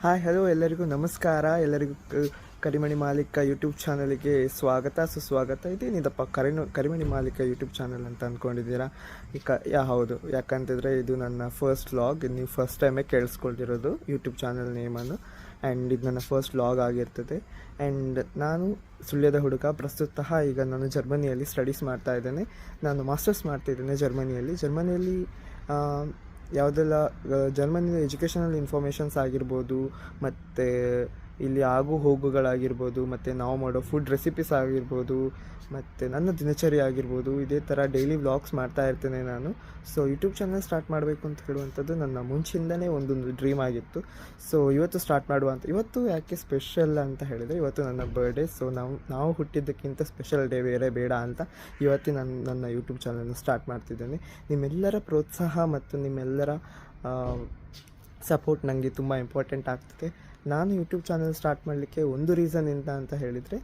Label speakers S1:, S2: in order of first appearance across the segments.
S1: Hi hello ಎಲ್ಲರಿಗೂ ನಮಸ್ಕಾರ. ಎಲ್ಲರಿಗೂ ಕರಿಮಣಿ ಮಾಲೀಕ ಯೂಟ್ಯೂಬ್ ಚಾನಲ್ಗೆ ಸ್ವಾಗತ ಸುಸ್ವಾಗತ. ಇದೇನಿದಪ್ಪ ಕರಿಮಣಿ ಮಾಲೀಕ ಯೂಟ್ಯೂಬ್ ಚಾನಲ್ ಅಂತ ಅಂದ್ಕೊಂಡಿದ್ದೀರಾ? ಹೌದು, ಯಾಕಂತಿದ್ರೆ ಇದು ನನ್ನ ಫಸ್ಟ್ ವ್ಲಾಗ್. ನೀವು ಫಸ್ಟ್ ಟೈಮೇ ಕೇಳಿಸ್ಕೊಳ್ತಿರೋದು ಯೂಟ್ಯೂಬ್ ಚಾನಲ್ ನೇಮನ್ನು. ಆ್ಯಂಡ್ ಇದು ನನ್ನ ಫಸ್ಟ್ ವ್ಲಾಗ್ ಆಗಿರ್ತದೆ. ಆ್ಯಂಡ್ ನಾನು ಸುಳ್ಯದ ಹುಡುಗ. ಪ್ರಸ್ತುತ ಈಗ ನಾನು ಜರ್ಮನಿಯಲ್ಲಿ ಸ್ಟಡೀಸ್ ಮಾಡ್ತಾ ಇದ್ದೇನೆ. ನಾನು ಮಾಸ್ಟರ್ಸ್ ಮಾಡ್ತಿದ್ದೇನೆ ಜರ್ಮನಿಯಲ್ಲಿ ಯಾವುದೆಲ್ಲ ಜರ್ಮನಿಯ ಎಜುಕೇಷನಲ್ ಇನ್ಫಾರ್ಮೇಷನ್ಸ್ ಆಗಿರ್ಬೋದು, ಮತ್ತು ಇಲ್ಲಿ ಆಗು ಹೋಗುಗಳಾಗಿರ್ಬೋದು, ಮತ್ತು ನಾವು ಮಾಡೋ ಫುಡ್ ರೆಸಿಪೀಸ್ ಆಗಿರ್ಬೋದು, ಮತ್ತು ನನ್ನ ದಿನಚರಿ ಆಗಿರ್ಬೋದು, ಇದೇ ಥರ ಡೈಲಿ ವ್ಲಾಗ್ಸ್ ಮಾಡ್ತಾ ಇರ್ತೇನೆ ನಾನು. ಸೊ ಯೂಟ್ಯೂಬ್ ಚಾನಲ್ ಸ್ಟಾರ್ಟ್ ಮಾಡಬೇಕು ಅಂತ ಹೇಳುವಂಥದ್ದು ನನ್ನ ಮುಂಚಿಂದನೇ ಒಂದೊಂದು ಡ್ರೀಮ್ ಆಗಿತ್ತು. ಸೊ ಇವತ್ತು ಸ್ಟಾರ್ಟ್ ಮಾಡುವಂಥ ಇವತ್ತು ಯಾಕೆ ಸ್ಪೆಷಲ್ ಅಂತ ಹೇಳಿದರೆ, ಇವತ್ತು ನನ್ನ ಬರ್ಡೇ. ಸೊ ನಾವು ಹುಟ್ಟಿದ್ದಕ್ಕಿಂತ ಸ್ಪೆಷಲ್ ಡೇ ಬೇರೆ ಬೇಡ ಅಂತ ಇವತ್ತು ನನ್ನ ಯೂಟ್ಯೂಬ್ ಚಾನಲ್ನ ಸ್ಟಾರ್ಟ್ ಮಾಡ್ತಿದ್ದೇನೆ. ನಿಮ್ಮೆಲ್ಲರ ಪ್ರೋತ್ಸಾಹ ಮತ್ತು ನಿಮ್ಮೆಲ್ಲರ ಸಪೋರ್ಟ್ ನನಗೆ ತುಂಬ ಇಂಪಾರ್ಟೆಂಟ್ ಆಗ್ತದೆ. ನಾನು ಯೂಟ್ಯೂಬ್ ಚಾನಲ್ ಸ್ಟಾರ್ಟ್ ಮಾಡಲಿಕ್ಕೆ ಒಂದು ರೀಸನ್ ಅಂತ ಹೇಳಿದರೆ,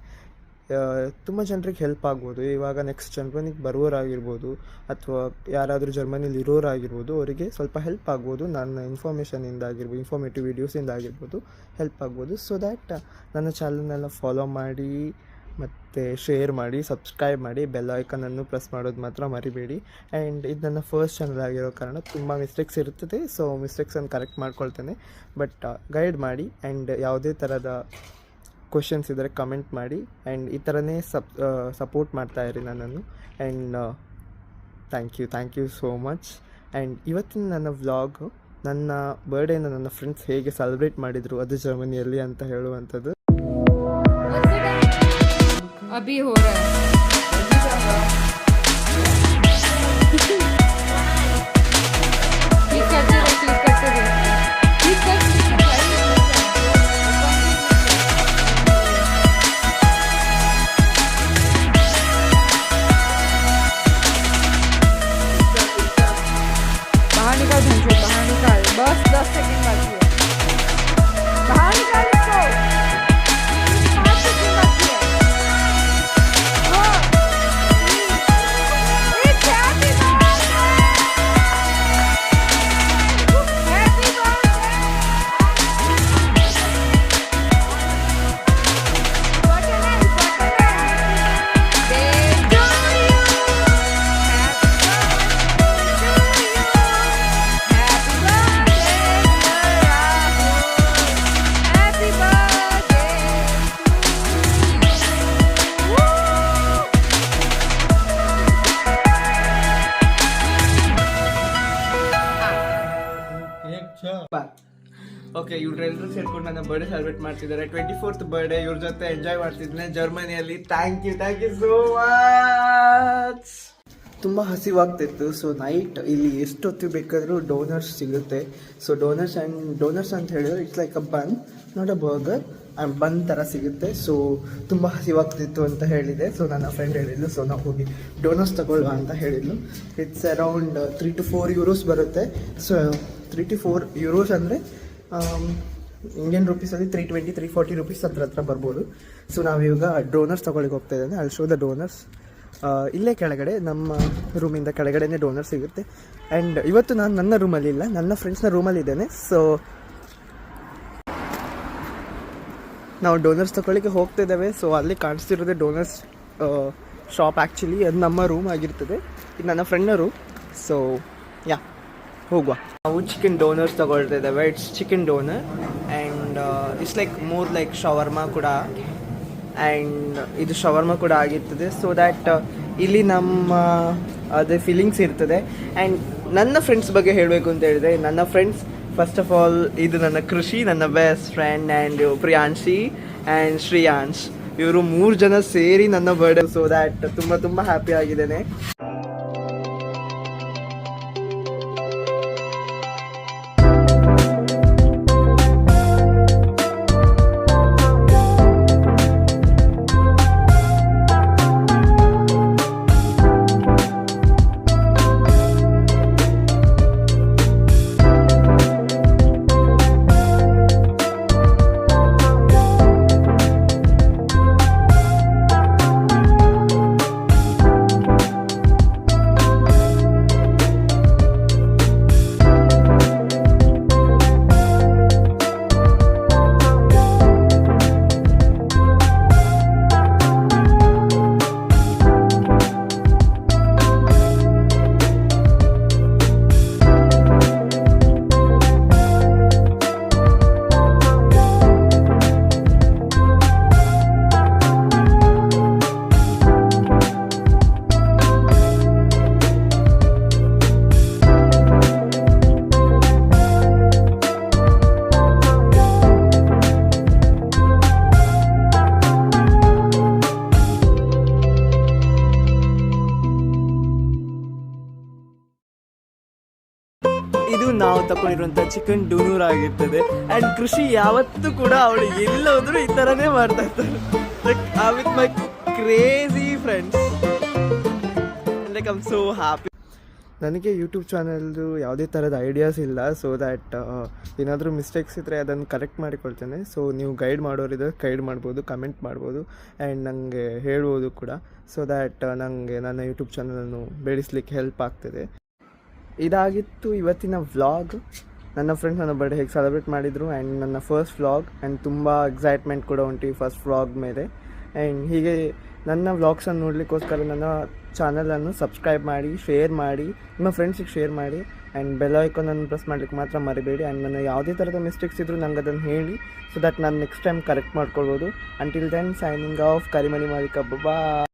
S1: ತುಂಬ ಜನರಿಗೆ ಹೆಲ್ಪ್ ಆಗ್ಬೋದು. ಇವಾಗ ನೆಕ್ಸ್ಟ್ ಜರ್ಮನಿಗೆ ಬರುವವರಾಗಿರ್ಬೋದು, ಅಥವಾ ಯಾರಾದರೂ ಜರ್ಮನಿಲಿ ಇರೋರಾಗಿರ್ಬೋದು, ಅವರಿಗೆ ಸ್ವಲ್ಪ ಹೆಲ್ಪ್ ಆಗ್ಬೋದು. ನನ್ನ ಇನ್ಫಾರ್ಮೇಟಿವ್ ವೀಡಿಯೋಸಿಂದ ಆಗಿರ್ಬೋದು ಹೆಲ್ಪ್ ಆಗ್ಬೋದು. ಸೊ ದ್ಯಾಟ್ ನನ್ನ ಚಾನಲ್ನೆಲ್ಲ ಫಾಲೋ ಮಾಡಿ ಮತ್ತು ಶೇರ್ ಮಾಡಿ, ಸಬ್ಸ್ಕ್ರೈಬ್ ಮಾಡಿ, ಬೆಲ್ ಐಕನನ್ನು ಪ್ರೆಸ್ ಮಾಡೋದು ಮಾತ್ರ ಮರಿಬೇಡಿ. ಆ್ಯಂಡ್ ಇದು ನನ್ನ ಫಸ್ಟ್ ಚಾನಲ್ ಆಗಿರೋ ಕಾರಣ ತುಂಬ ಮಿಸ್ಟೇಕ್ಸ್ ಇರ್ತದೆ. ಸೊ ಮಿಸ್ಟೇಕ್ಸನ್ನು ಕರೆಕ್ಟ್ ಮಾಡ್ಕೊಳ್ತೇನೆ, ಬಟ್ ಗೈಡ್ ಮಾಡಿ. ಆ್ಯಂಡ್ ಯಾವುದೇ ಥರದ ಕ್ವೆಶನ್ಸ್ ಇದ್ದರೆ ಕಮೆಂಟ್ ಮಾಡಿ. ಆ್ಯಂಡ್ ಈ ಥರನೇ ಸಪೋರ್ಟ್ ಮಾಡ್ತಾಯಿರಿ ನನ್ನನ್ನು. And thank you so much. And ಇವತ್ತಿನ ನನ್ನ ವ್ಲಾಗು ನನ್ನ ಬರ್ಡೇನ ನನ್ನ ಫ್ರೆಂಡ್ಸ್ ಹೇಗೆ ಸೆಲೆಬ್ರೇಟ್ ಮಾಡಿದರು ಅದು ಜರ್ಮನಿಯಲ್ಲಿ ಅಂತ ಹೇಳುವಂಥದ್ದು.
S2: अभी हो रहा है. क्लिक करते रहे. बाहर निकाल धनचो, बाहर निकाल. बस 10 सेकंड बाकी है. बाहर निकाल इसको. 5 सेकंड बाकी है.
S1: ಓಕೆ, ಇವ್ರೆಲ್ಲರೂ ಸೇರ್ಕೊಂಡು ನನ್ನ ಬರ್ಡೇ ಸೆಲೆಬ್ರೇಟ್ ಮಾಡ್ತಿದ್ದಾರೆ. 24th ಬರ್ಡೇ ಇವ್ರ ಜೊತೆ ಎಂಜಾಯ್ ಮಾಡ್ತಿದ್ದೇನೆ ಜರ್ಮನಿಯಲ್ಲಿ. Thank you so much. ತುಂಬ ಹಸಿವಾಗ್ತಿತ್ತು. ಸೊ ನೈಟ್ ಇಲ್ಲಿ ಎಷ್ಟೊತ್ತು ಬೇಕಾದರೂ ಡೋನರ್ಸ್ ಸಿಗುತ್ತೆ. ಸೊ ಡೋನರ್ಸ್ ಅಂತ ಹೇಳಿದ್ರೆ it's like a bun, not a burger, bun ಥರ ಸಿಗುತ್ತೆ. ಸೊ ತುಂಬ ಹಸಿವಾಗ್ತಿತ್ತು ಅಂತ ಹೇಳಿದೆ. ಸೊ ನನ್ನ ಫ್ರೆಂಡ್ ಹೇಳಿದ್ಲು, ಸೊ ನಾವು ಹೋಗಿ ಡೋನರ್ಸ್ ತಗೊಳ್ಳುವ ಅಂತ ಹೇಳಿದ್ಲು. ಇಟ್ಸ್ ಅರೌಂಡ್ 3 to 4 euros ಬರುತ್ತೆ. ಸೊ 3 to 4 euros ಅಂದರೆ ಇಂಡಿಯನ್ ರುಪೀಸಲ್ಲಿ 320-340 ರುಪೀಸ್ ಹತ್ರ ಬರ್ಬೋದು. ಸೊ ನಾವಿವಾಗ ಡೋನರ್ಸ್ ತೊಗೊಳ್ಳಿಕ್ಕೆ ಹೋಗ್ತಾ ಇದ್ದೇನೆ. ಅಲ್ಲಿ ಶೋ ದ ಡೋನರ್ಸ್. ಇಲ್ಲೇ ಕೆಳಗಡೆ ನಮ್ಮ ರೂಮಿಂದ ಕೆಳಗಡೆನೇ ಡೋನರ್ ಸಿಗುತ್ತೆ. ಆ್ಯಂಡ್ ಇವತ್ತು ನಾನು ನನ್ನ ರೂಮಲ್ಲಿ ಇಲ್ಲ, ನನ್ನ ಫ್ರೆಂಡ್ಸ್ನ ರೂಮಲ್ಲಿ ಇದ್ದೇನೆ. ಸೊ ನಾವು ಡೋನರ್ಸ್ ತೊಗೊಳ್ಳಿಕ್ಕೆ ಹೋಗ್ತಿದ್ದೇವೆ. ಸೊ ಅಲ್ಲಿ ಕಾಣಿಸ್ತಿರೋದೇ ಡೋನರ್ಸ್ ಶಾಪ್. ಆ್ಯಕ್ಚುಲಿ ಅದು ನಮ್ಮ ರೂಮ್ ಆಗಿರ್ತದೆ, ಇದು ನನ್ನ ಫ್ರೆಂಡ್ನ ರೂಮ್. ಸೊ ಹೋಗುವ. ನಾವು ಚಿಕನ್ ಡೋನರ್ಸ್ ತೊಗೊಳ್ತಾ ಇದ್ದೇವೆ. It's chicken donor and it's like more like shawarma ಕೂಡ. ಆ್ಯಂಡ್ ಇದು ಶವರ್ಮಾ ಕೂಡ ಆಗಿರ್ತದೆ. ಸೊ ದ್ಯಾಟ್ ಇಲ್ಲಿ ನಮ್ಮ ಅದೇ ಫೀಲಿಂಗ್ಸ್ ಇರ್ತದೆ. ಆ್ಯಂಡ್ ನನ್ನ ಫ್ರೆಂಡ್ಸ್ ಬಗ್ಗೆ ಹೇಳಬೇಕು ಅಂತ ಹೇಳಿದರೆ, ನನ್ನ ಫ್ರೆಂಡ್ಸ್ ಫಸ್ಟ್ ಆಫ್ ಆಲ್ ಇದು ನನ್ನ ಕೃಷಿ, ನನ್ನ best friend, and Priyanshi and Shreyansh. ಇವರು 3 ಜನ ಸೇರಿ ನನ್ನ ಬರ್ಡೇ. ಸೊ ದ್ಯಾಟ್ ತುಂಬ ಹ್ಯಾಪಿ ಆಗಿದ್ದೇನೆ. ಇದು ನಾವು ತಗೊಂಡಿರುವಂಥ ಚಿಕನ್ ಡೂನೂರ್ ಆಗಿರ್ತದೆ. ಆ್ಯಂಡ್ ಕೃಷಿ ಯಾವತ್ತೂ ಕೂಡ ಅವಳು ಎಲ್ಲೋದ್ರೂ ಈ ಥರನೇ ಮಾಡ್ತಾ ಇರ್ತಾರೆ. Like with my crazy friends, like I am so happy. ನನಗೆ ಯೂಟ್ಯೂಬ್ ಚಾನಲ್ದು ಯಾವುದೇ ಥರದ ಐಡಿಯಾಸ್ ಇಲ್ಲ. ಸೊ ದ್ಯಾಟ್ ಏನಾದರೂ ಮಿಸ್ಟೇಕ್ಸ್ ಇದ್ದರೆ ಅದನ್ನು ಕರೆಕ್ಟ್ ಮಾಡಿಕೊಳ್ತೇನೆ. ಸೊ ನೀವು ಗೈಡ್ ಮಾಡೋರಿದ್ರೆ ಗೈಡ್ ಮಾಡ್ಬೋದು, ಕಮೆಂಟ್ ಮಾಡ್ಬೋದು ಆ್ಯಂಡ್ ನನಗೆ ಹೇಳ್ಬೋದು ಕೂಡ. ಸೊ ದ್ಯಾಟ್ ನನಗೆ ನನ್ನ ಯೂಟ್ಯೂಬ್ ಚಾನಲನ್ನು ಬೆಳೆಸಲಿಕ್ಕೆ ಹೆಲ್ಪ್ ಆಗ್ತದೆ. ಇದಾಗಿತ್ತು ಇವತ್ತಿನ ವ್ಲಾಗ್. ನನ್ನ ಫ್ರೆಂಡ್ಸ್ ನನ್ನ ಬರ್ಡೇ ಹೇಗೆ ಸೆಲೆಬ್ರೇಟ್ ಮಾಡಿದರು ಆ್ಯಂಡ್ ನನ್ನ ಫಸ್ಟ್ ವ್ಲಾಗ್. ಆ್ಯಂಡ್ ತುಂಬ ಎಕ್ಸೈಟ್ಮೆಂಟ್ ಕೂಡ ಉಂಟು ಈ ಫಸ್ಟ್ ವ್ಲಾಗ್ ಮೇಲೆ. ಆ್ಯಂಡ್ ಹೀಗೆ ನನ್ನ ವ್ಲಾಗ್ಸನ್ನು ನೋಡಲಿಕ್ಕೋಸ್ಕರ ನನ್ನ ಚಾನಲನ್ನು ಸಬ್ಸ್ಕ್ರೈಬ್ ಮಾಡಿ, ಶೇರ್ ಮಾಡಿ, ನಿಮ್ಮ ಫ್ರೆಂಡ್ಸಿಗೆ ಶೇರ್ ಮಾಡಿ ಆ್ಯಂಡ್ ಬೆಲ್ ಐಕಾನನ್ನು ಪ್ರೆಸ್ ಮಾಡಲಿಕ್ಕೆ ಮಾತ್ರ ಮರಿಬೇಡಿ. ಆ್ಯಂಡ್ ನನ್ನ ಯಾವುದೇ ಥರದ ಮಿಸ್ಟೇಕ್ಸ್ ಇದ್ದರೂ ನಂಗೆ ಅದನ್ನು ಹೇಳಿ, ಸೊ ದಟ್ ನಾನು ನೆಕ್ಸ್ಟ್ ಟೈಮ್ ಕರೆಕ್ಟ್ ಮಾಡ್ಕೊಳ್ಬೋದು. ಅಂಟಿಲ್ ದೆನ್ ಸೈನಿಂಗ್ ಆಫ್ ಕರಿಮಣಿ ಮಾಲಿಕ. ಬಾಯ್.